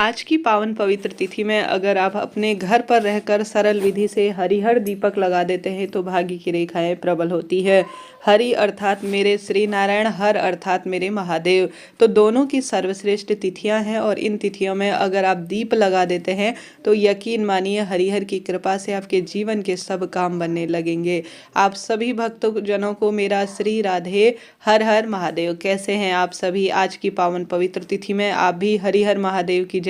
आज की पावन पवित्र तिथि में अगर आप अपने घर पर रहकर सरल विधि से हरिहर दीपक लगा देते हैं तो भाग्य की रेखाएं प्रबल होती है। हरि अर्थात मेरे श्री नारायण, हर अर्थात मेरे महादेव। तो दोनों की सर्वश्रेष्ठ तिथियां हैं और इन तिथियों में अगर आप दीप लगा देते हैं तो यकीन मानिए हरिहर की कृपा से आपके जीवन के सब काम बनने लगेंगे। आप सभी भक्तजनों को मेरा श्री राधे, हर हर महादेव। कैसे हैं आप सभी? आज की पावन पवित्र तिथि में आप भी हरिहर महादेव की जय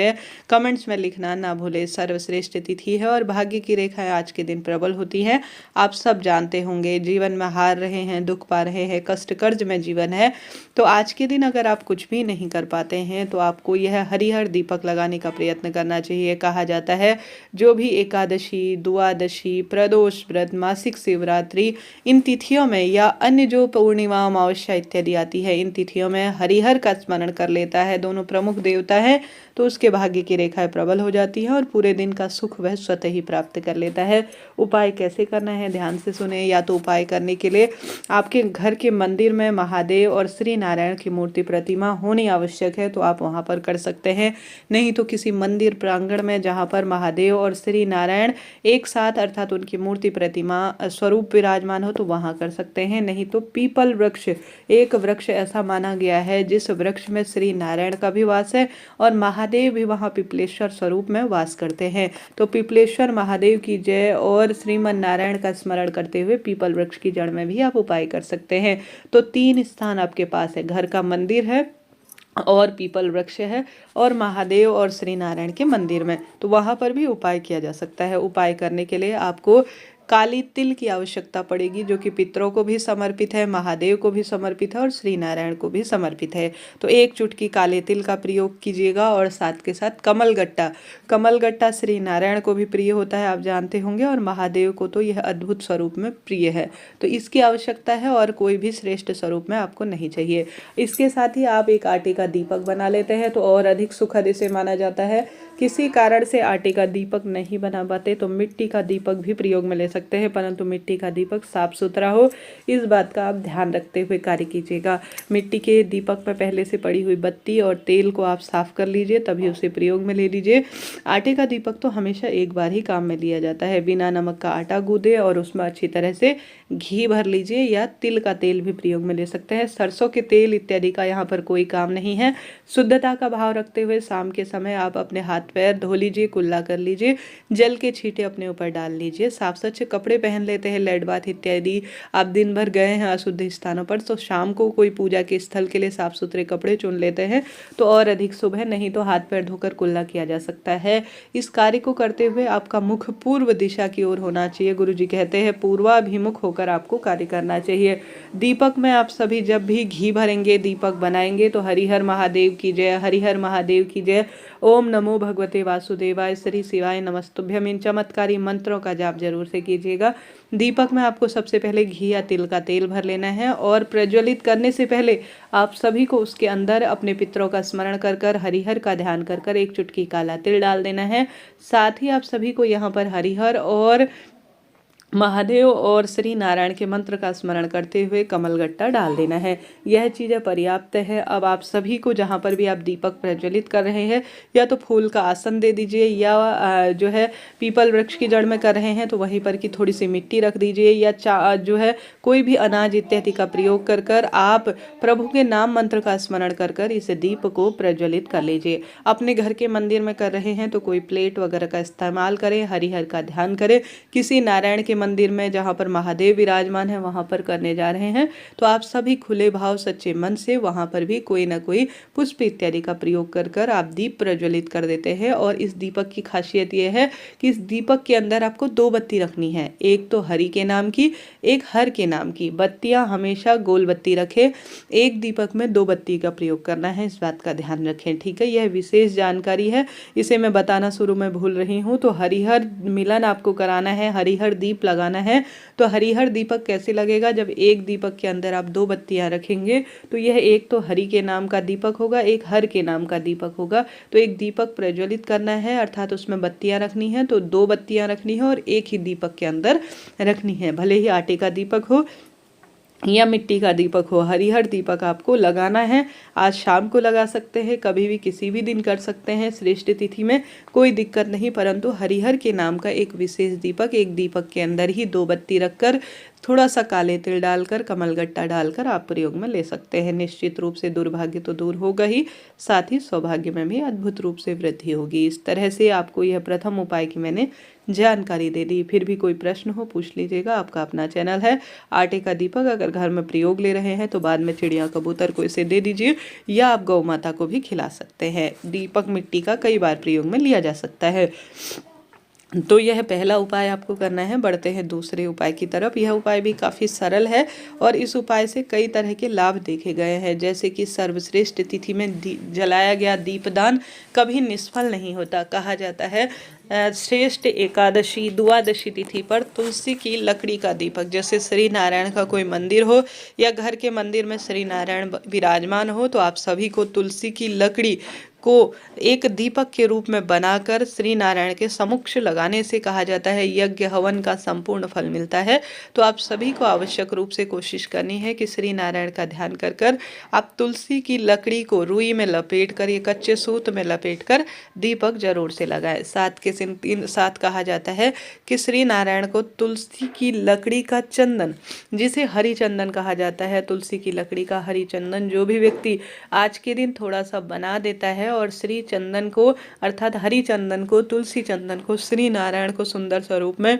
कमेंट्स में लिखना ना भूले। सर्वश्रेष्ठ तिथि है और भाग्य की रेखाएं आज के दिन प्रबल होती हैं। आप सब जानते होंगे, जीवन में हार रहे हैं, दुख पा रहे हैं, कष्ट कर्ज में जीवन है, तो आज के दिन अगर आप कुछ भी नहीं कर पाते हैं तो आपको यह हरिहर दीपक लगाने का प्रयत्न करना चाहिए। कहा जाता है जो भी एकादशी, द्वादशी, प्रदोष व्रत, मासिक शिवरात्रि, इन तिथियों में या अन्य जो पूर्णिमा, अमावस्या इत्यादि आती है, इन तिथियों में हरिहर का स्मरण कर लेता है, दोनों प्रमुख देवता है, तो उसके भाग्य की रेखाएं प्रबल हो जाती है और पूरे दिन का सुख वह स्वतः ही प्राप्त कर लेता है। उपाय कैसे करना है ध्यान से सुने। या तो उपाय करने के लिए आपके घर के मंदिर में महादेव और श्री नारायण की मूर्ति, प्रतिमा होनी आवश्यक है, तो आप वहां पर कर सकते हैं। नहीं तो किसी मंदिर प्रांगण में जहां पर महादेव और श्री नारायण एक साथ अर्थात उनकी मूर्ति, प्रतिमा, स्वरूप विराजमान हो तो वहां कर सकते हैं। नहीं तो पीपल वृक्ष, एक वृक्ष ऐसा माना गया है जिस वृक्ष में श्री नारायण का भी वास है और महादेव भी वहां पिपलेश्वर स्वरूप में वास करते हैं। तो पिपलेश्वर महादेव की जय और श्रीमन नारायण का स्मरण करते हुए पीपल वृक्ष की जड़ में भी आप उपाय कर सकते हैं। तो 3 स्थान आपके पास है, घर का मंदिर है और पीपल वृक्ष है और महादेव और श्री नारायण के मंदिर में, तो वहां पर भी उपाय किया जा सकता है। उपाय करने के लिए आपको काली तिल की आवश्यकता पड़ेगी, जो कि पितरों को भी समर्पित है, महादेव को भी समर्पित है और श्री नारायण को भी समर्पित है। तो 1 चुटकी काले तिल का प्रयोग कीजिएगा और साथ के साथ कमलगट्टा, कमलगट्टा श्री नारायण को भी प्रिय होता है, आप जानते होंगे, और महादेव को तो यह अद्भुत स्वरूप में प्रिय है, तो इसकी आवश्यकता है और कोई भी श्रेष्ठ स्वरूप में आपको नहीं चाहिए। इसके साथ ही आप एक आटे का दीपक बना लेते हैं तो और अधिक सुखद इसे माना जाता है। किसी कारण से आटे का दीपक नहीं बना पाते तो मिट्टी का दीपक भी प्रयोग में ले सकते हैं, परंतु मिट्टी का दीपक साफ सुथरा हो, इस बात का आप ध्यान रखते हुए कार्य कीजिएगा। मिट्टी के दीपक में पहले से पड़ी हुई बत्ती और तेल को आप साफ कर लीजिए, तभी उसे प्रयोग में ले लीजिए। आटे का दीपक तो हमेशा एक बार ही काम में लिया जाता है। बिना नमक का आटा गूंदे और उसमें अच्छी तरह से घी भर लीजिए या तिल का तेल भी प्रयोग में ले सकते हैं। सरसों के तेल इत्यादि का यहाँ पर कोई काम नहीं है। शुद्धता का भाव रखते हुए शाम के समय आप अपने हाथ पैर धो लीजिए, कुल्ला कर लीजिए, जल के छींटे अपने ऊपर डाल लीजिए, साफ स्वच्छ कपड़े पहन लेते हैं, लेड बाथ इत्यादि। आप दिन भर गए हैं अशुद्ध स्थानों पर तो शाम को कोई पूजा के स्थल के लिए साफ सुथरे कपड़े चुन लेते हैं तो और अधिक शुभ है। नहीं तो हाथ पैर धोकर कुल्ला किया जा सकता है। इस कार्य को करते हुए आपका मुख पूर्व दिशा की ओर होना चाहिए। गुरु जी कहते हैं पूर्वाभिमुख होकर आपको कार्य करना चाहिए। दीपक में आप सभी जब भी घी भरेंगे, दीपक बनाएंगे तो हरिहर महादेव की जय, हरिहर महादेव की जय, ओम नमो भगवते वासुदेवाय, श्री शिवाय नमस्तुभ्यम, इन चमत्कारी मंत्रों का जाप जरूर से कीजिएगा। दीपक में आपको सबसे पहले घी या तिल का तेल भर लेना है और प्रज्वलित करने से पहले आप सभी को उसके अंदर अपने पितरों का स्मरण कर कर, हरिहर का ध्यान कर कर 1 चुटकी काला तिल डाल देना है। साथ ही आप सभी को यहाँ पर हरिहर और महादेव और श्री नारायण के मंत्र का स्मरण करते हुए कमलगट्टा डाल देना है। यह चीज़ें पर्याप्त है। अब आप सभी को जहाँ पर भी आप दीपक प्रज्वलित कर रहे हैं या तो फूल का आसन दे दीजिए या जो है पीपल वृक्ष की जड़ में कर रहे हैं तो वहीं पर की थोड़ी सी मिट्टी रख दीजिए या जो है कोई भी अनाज इत्यादि का प्रयोग कर कर आप प्रभु के नाम मंत्र का स्मरण कर कर इस दीप को प्रज्वलित कर लीजिए। अपने घर के मंदिर में कर रहे हैं तो कोई प्लेट वगैरह का इस्तेमाल करें, हरिहर का ध्यान करें। किसी नारायण के मंदिर में जहाँ पर महादेव विराजमान है वहाँ पर करने जा रहे हैं तो आप सभी खुले भाव सच्चे मन से वहाँ पर भी कोई ना कोई पुष्प इत्यादि का प्रयोग कर कर आप दीप प्रज्वलित कर देते हैं। और इस दीपक की खासियत यह है कि इस दीपक के अंदर आपको 2 बत्ती रखनी है, एक तो हरि के नाम की, एक हर के नाम की। बत्तियां हमेशा गोल बत्ती रखें, एक दीपक में 2 बत्ती का प्रयोग करना है, इस बात का ध्यान रखें, ठीक है। यह विशेष जानकारी है, इसे मैं बताना शुरू में भूल रही हूँ। तो हरिहर मिलन आपको कराना है, हरिहर दीप लगाना है। तो हरिहर दीपक कैसे लगेगा? जब एक दीपक के अंदर आप 2 बत्तियां रखेंगे तो यह एक तो हरि के नाम का दीपक होगा, एक हर के नाम का दीपक होगा। तो एक दीपक प्रज्वलित करना है अर्थात उसमें बत्तियां रखनी है तो 2 बत्तियां रखनी है और एक ही दीपक के अंदर रखनी है, भले ही आटे का दीपक हो या मिट्टी का दीपक हो, हरिहर दीपक आपको लगाना है। आज शाम को लगा सकते हैं, कभी भी किसी भी दिन कर सकते हैं, श्रेष्ठ तिथि में कोई दिक्कत नहीं, परंतु हरिहर के नाम का एक विशेष दीपक, एक दीपक के अंदर ही 2 बत्ती रखकर थोड़ा सा काले तिल डालकर, कमलगट्टा डालकर आप प्रयोग में ले सकते हैं। निश्चित रूप से दुर्भाग्य तो दूर होगा ही, साथ ही सौभाग्य में भी अद्भुत रूप से वृद्धि होगी। इस तरह से आपको यह प्रथम उपाय की मैंने जानकारी दे दी। फिर भी कोई प्रश्न हो पूछ लीजिएगा। आपका अपना चैनल है। आटे का दीपक अगर घर में प्रयोग ले रहे हैं तो बाद में चिड़िया कबूतर को इसे दे दीजिए, या आप गौ माता को भी खिला सकते हैं। दीपक मिट्टी का कई बार प्रयोग में लिया जा सकता है। तो यह पहला उपाय आपको करना है। बढ़ते हैं दूसरे उपाय की तरफ। यह उपाय भी काफ़ी सरल है और इस उपाय से कई तरह के लाभ देखे गए हैं, जैसे कि सर्वश्रेष्ठ तिथि में जलाया गया दीपदान कभी निष्फल नहीं होता। कहा जाता है श्रेष्ठ एकादशी द्वादशी तिथि पर तुलसी की लकड़ी का दीपक, जैसे श्री नारायण का कोई मंदिर हो या घर के मंदिर में श्री नारायण विराजमान हो, तो आप सभी को तुलसी की लकड़ी को एक दीपक के रूप में बनाकर श्री नारायण के समक्ष लगाने से कहा जाता है यज्ञ हवन का संपूर्ण फल मिलता है। तो आप सभी को आवश्यक रूप से कोशिश करनी है कि श्री नारायण का ध्यान कर कर आप तुलसी की लकड़ी को रुई में लपेट कर, ये कच्चे सूत में लपेट कर दीपक जरूर से लगाएं। साथ कहा जाता है कि श्री नारायण को तुलसी की लकड़ी का चंदन, जिसे हरि चंदन कहा जाता है, तुलसी की लकड़ी का हरि चंदन जो भी व्यक्ति आज के दिन थोड़ा सा बना देता है और श्री चंदन को अर्थात हरि चंदन को, तुलसी चंदन को श्री नारायण को सुंदर स्वरूप में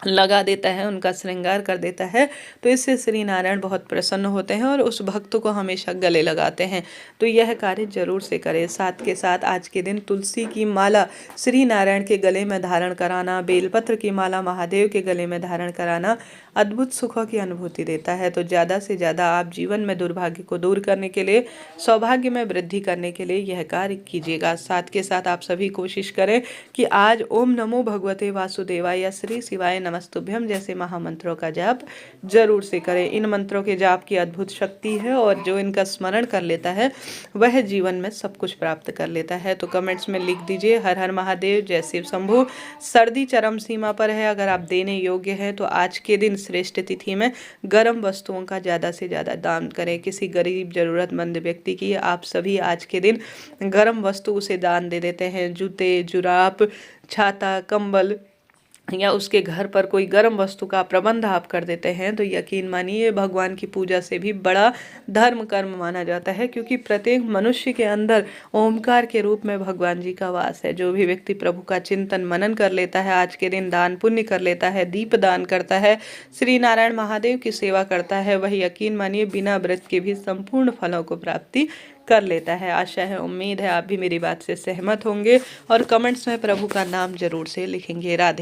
लगा देता है, उनका श्रृंगार कर देता है, तो इससे श्री नारायण बहुत प्रसन्न होते हैं और उस भक्त को हमेशा गले लगाते हैं। तो यह कार्य जरूर से करें। साथ के साथ आज के दिन तुलसी की माला श्री नारायण के गले में धारण कराना, बेलपत्र की माला महादेव के गले में धारण कराना अद्भुत सुखों की अनुभूति देता है। तो ज़्यादा से ज़्यादा आप जीवन में दुर्भाग्य को दूर करने के लिए, सौभाग्य में वृद्धि करने के लिए यह कार्य कीजिएगा। साथ के साथ आप सभी कोशिश करें कि आज ओम नमो भगवते वासुदेवाय या श्री शिवाय नमस्तुभ्यम जैसे महामंत्रों का जाप जरूर से करें। इन मंत्रों के जाप की अद्भुत शक्ति है और जो इनका स्मरण कर लेता है वह जीवन में सब कुछ प्राप्त कर लेता है। तो कमेंट्स में लिख दीजिए हर हर महादेव, जय शिव शंभू। सर्दी चरम सीमा पर है, अगर आप देने योग्य हैं तो आज के दिन श्रेष्ठ तिथि में गर्म वस्तुओं का ज़्यादा से ज़्यादा दान करें। किसी गरीब जरूरतमंद व्यक्ति की आप सभी आज के दिन गर्म वस्तु उसे दान दे देते हैं। जूते, जुराब, छाता, कंबल या उसके घर पर कोई गर्म वस्तु का प्रबंध आप कर देते हैं, तो यकीन मानिए भगवान की पूजा से भी बड़ा धर्म कर्म माना जाता है, क्योंकि प्रत्येक मनुष्य के अंदर ओमकार के रूप में भगवान जी का वास है। जो भी व्यक्ति प्रभु का चिंतन मनन कर लेता है, आज के दिन दान पुण्य कर लेता है, दीप दान करता है, श्री नारायण महादेव की सेवा करता है, वह यकीन मानिए बिना व्रत के भी संपूर्ण फलों को प्राप्ति कर लेता है। आशा है, उम्मीद है आप भी मेरी बात से सहमत होंगे और कमेंट्स में प्रभु का नाम जरूर से लिखेंगे। राधे।